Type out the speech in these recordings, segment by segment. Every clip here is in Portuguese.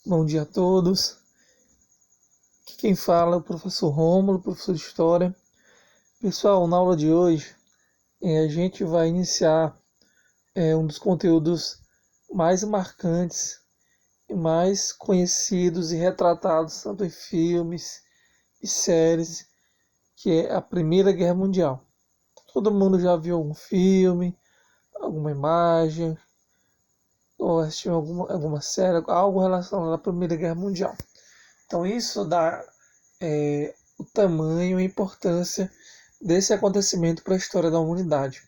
Bom dia a todos. Aqui quem fala é o professor Rômulo, professor de História. Pessoal, na aula de hoje a gente vai iniciar um dos conteúdos mais marcantes e mais conhecidos e retratados tanto em filmes e séries, que é a Primeira Guerra Mundial. Todo mundo já viu algum filme, alguma imagem, ou assistiu alguma série, algo relacionado à Primeira Guerra Mundial. Então isso dá o tamanho e a importância desse acontecimento para a história da humanidade.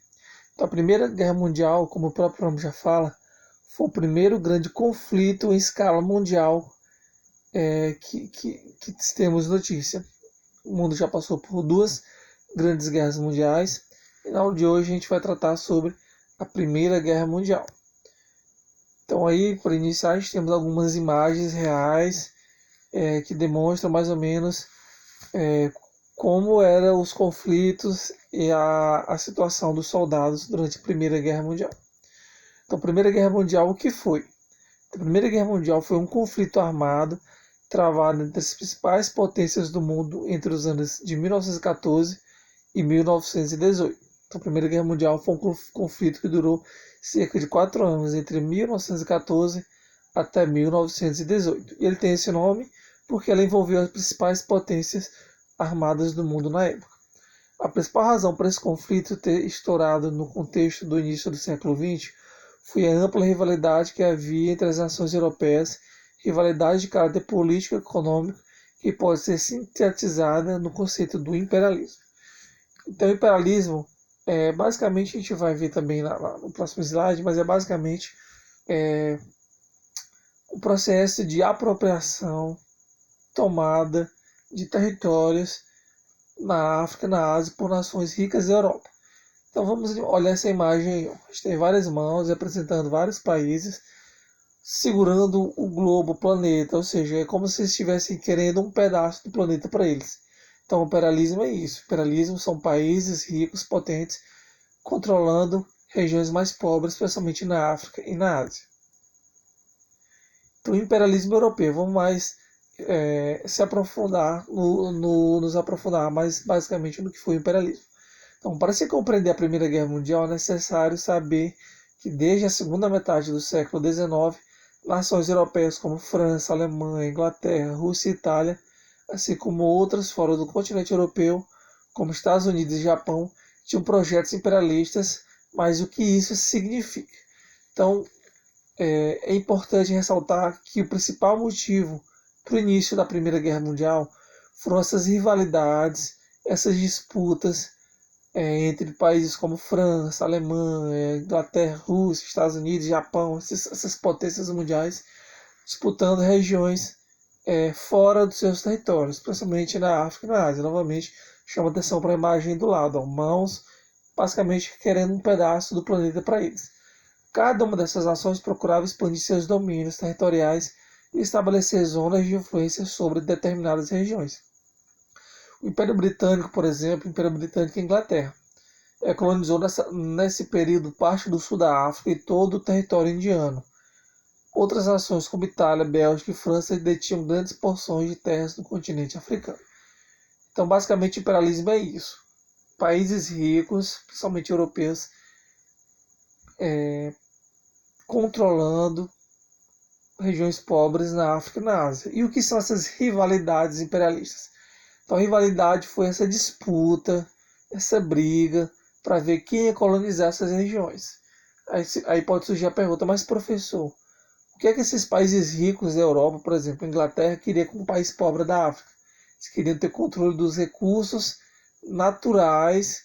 Então, a Primeira Guerra Mundial, como o próprio nome já fala, foi o primeiro grande conflito em escala mundial que temos notícia. O mundo já passou por duas grandes guerras mundiais e na aula de hoje a gente vai tratar sobre a Primeira Guerra Mundial. Então aí, para iniciar, a gente temos algumas imagens reais que demonstram mais ou menos como eram os conflitos e a situação dos soldados durante a Primeira Guerra Mundial. Então, a Primeira Guerra Mundial, o que foi? A Primeira Guerra Mundial foi um conflito armado travado entre as principais potências do mundo entre os anos de 1914 e 1918. Então, a Primeira Guerra Mundial foi um conflito que durou cerca de 4 anos, entre 1914 até 1918. E ele tem esse nome porque ela envolveu as principais potências armadas do mundo na época. A principal razão para esse conflito ter estourado no contexto do início do século XX foi a ampla rivalidade que havia entre as nações europeias, rivalidade de caráter político e econômico que pode ser sintetizada no conceito do imperialismo. Então, o imperialismo, basicamente, a gente vai ver também no próximo slide, mas é basicamente o processo de apropriação, tomada de territórios na África e na Ásia por nações ricas da Europa. Então vamos olhar essa imagem aí. A gente tem várias mãos representando vários países segurando o globo, o planeta, ou seja, é como se estivessem querendo um pedaço do planeta para eles. Então o imperialismo é isso. O imperialismo são países ricos, potentes, controlando regiões mais pobres, especialmente na África e na Ásia. Então o imperialismo europeu, vamos mais se aprofundar, nos aprofundar mais basicamente no que foi o imperialismo. Então, para se compreender a Primeira Guerra Mundial, é necessário saber que desde a segunda metade do século XIX, nações europeias como França, Alemanha, Inglaterra, Rússia e Itália, assim como outras fora do continente europeu, como Estados Unidos e Japão, tinham projetos imperialistas, mas o que isso significa? Então, é importante ressaltar que o principal motivo para o início da Primeira Guerra Mundial foram essas rivalidades, essas disputas entre países como França, Alemanha, Inglaterra, Rússia, Estados Unidos, Japão, essas potências mundiais disputando regiões fora dos seus territórios, principalmente na África e na Ásia. Novamente, chama atenção para a imagem do lado, ó, mãos basicamente querendo um pedaço do planeta para eles. Cada uma dessas nações procurava expandir seus domínios territoriais e estabelecer zonas de influência sobre determinadas regiões. O Império Britânico, por exemplo, o Império Britânico e a Inglaterra, colonizou nesse período parte do sul da África e todo o território indiano. Outras nações como Itália, Bélgica e França detinham grandes porções de terras no continente africano. Então, basicamente, o imperialismo é isso. Países ricos, principalmente europeus, controlando regiões pobres na África e na Ásia. E o que são essas rivalidades imperialistas? Então, a rivalidade foi essa disputa, essa briga para ver quem ia colonizar essas regiões. Aí pode surgir a pergunta, mas professor, o que é que esses países ricos da Europa, por exemplo, a Inglaterra, queria com um país pobre da África? Eles queriam ter controle dos recursos naturais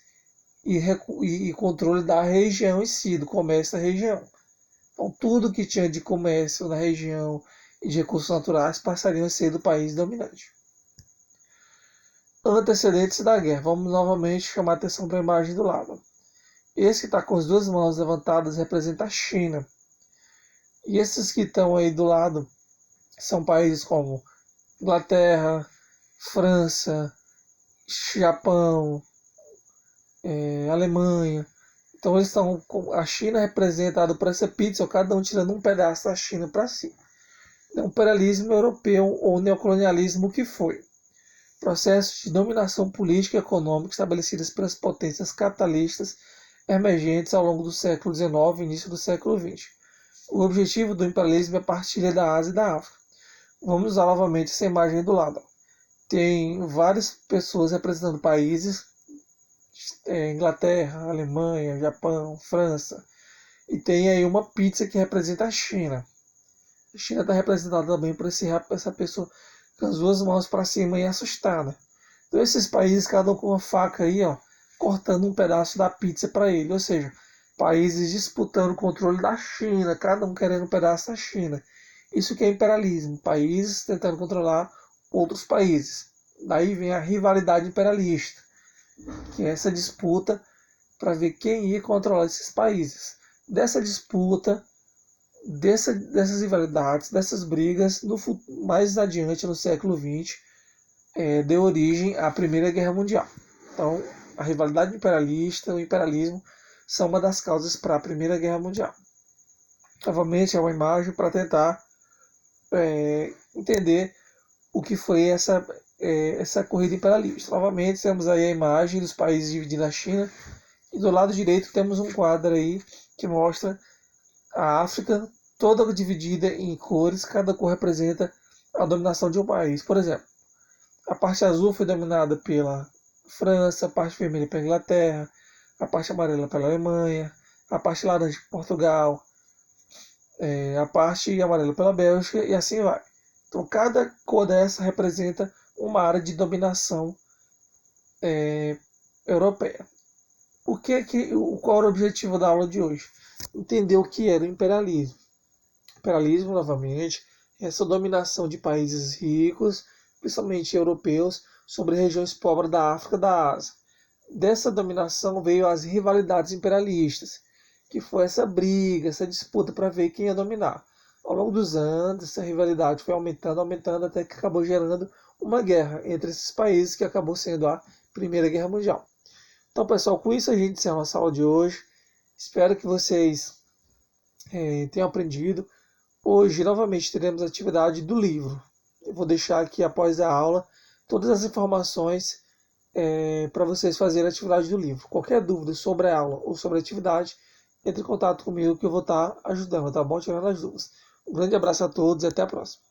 e controle da região em si, do comércio da região. Então, tudo que tinha de comércio na região e de recursos naturais passariam a ser do país dominante. Antecedentes da guerra. Vamos novamente chamar a atenção para a imagem do lado. Esse que está com as duas mãos levantadas representa a China. E esses que estão aí do lado são países como Inglaterra, França, Japão, Alemanha. Então eles estão com a China representada por essa pizza, cada um tirando um pedaço da China para si. Imperialismo europeu ou neocolonialismo, o que foi? Processos de dominação política e econômica estabelecidos pelas potências capitalistas emergentes ao longo do século XIX e início do século XX. O objetivo do imperialismo é a partilha da Ásia e da África. Vamos usar novamente essa imagem do lado. Tem várias pessoas representando países, Inglaterra, Alemanha, Japão, França, e tem aí uma pizza que representa a China. A China está representada também por essa pessoa com as duas mãos para cima e assustada. Então esses países, cada um com uma faca aí, ó, cortando um pedaço da pizza para ele. Ou seja, países disputando o controle da China, cada um querendo um pedaço da China. Isso que é imperialismo, países tentando controlar outros países. Daí vem a rivalidade imperialista, que é essa disputa para ver quem ia controlar esses países. Dessa disputa, dessas rivalidades, dessas brigas, mais adiante no século XX, deu origem à Primeira Guerra Mundial. Então, a rivalidade imperialista, o imperialismo, são uma das causas para a Primeira Guerra Mundial. Novamente, é uma imagem para tentar entender o que foi essa corrida imperialista. Novamente, temos aí a imagem dos países dividindo a China, e do lado direito temos um quadro aí que mostra a África toda dividida em cores, cada cor representa a dominação de um país. Por exemplo, a parte azul foi dominada pela França, a parte vermelha pela Inglaterra, a parte amarela pela Alemanha, a parte laranja por Portugal, a parte amarela pela Bélgica e assim vai. Então cada cor dessa representa uma área de dominação europeia. Qual era o objetivo da aula de hoje? Entender o que era o imperialismo. Imperialismo, novamente, é essa dominação de países ricos, principalmente europeus, sobre regiões pobres da África e da Ásia. Dessa dominação veio as rivalidades imperialistas, que foi essa briga, essa disputa para ver quem ia dominar. Ao longo dos anos, essa rivalidade foi aumentando, aumentando, até que acabou gerando uma guerra entre esses países, que acabou sendo a Primeira Guerra Mundial. Então, pessoal, com isso a gente encerra a nossa aula de hoje. Espero que vocês tenham aprendido. Hoje, novamente, teremos a atividade do livro. Eu vou deixar aqui, após a aula, todas as informações para vocês fazerem a atividade do livro. Qualquer dúvida sobre a aula ou sobre a atividade, entre em contato comigo que eu vou estar ajudando, tá bom? Tirando as dúvidas. Um grande abraço a todos e até a próxima.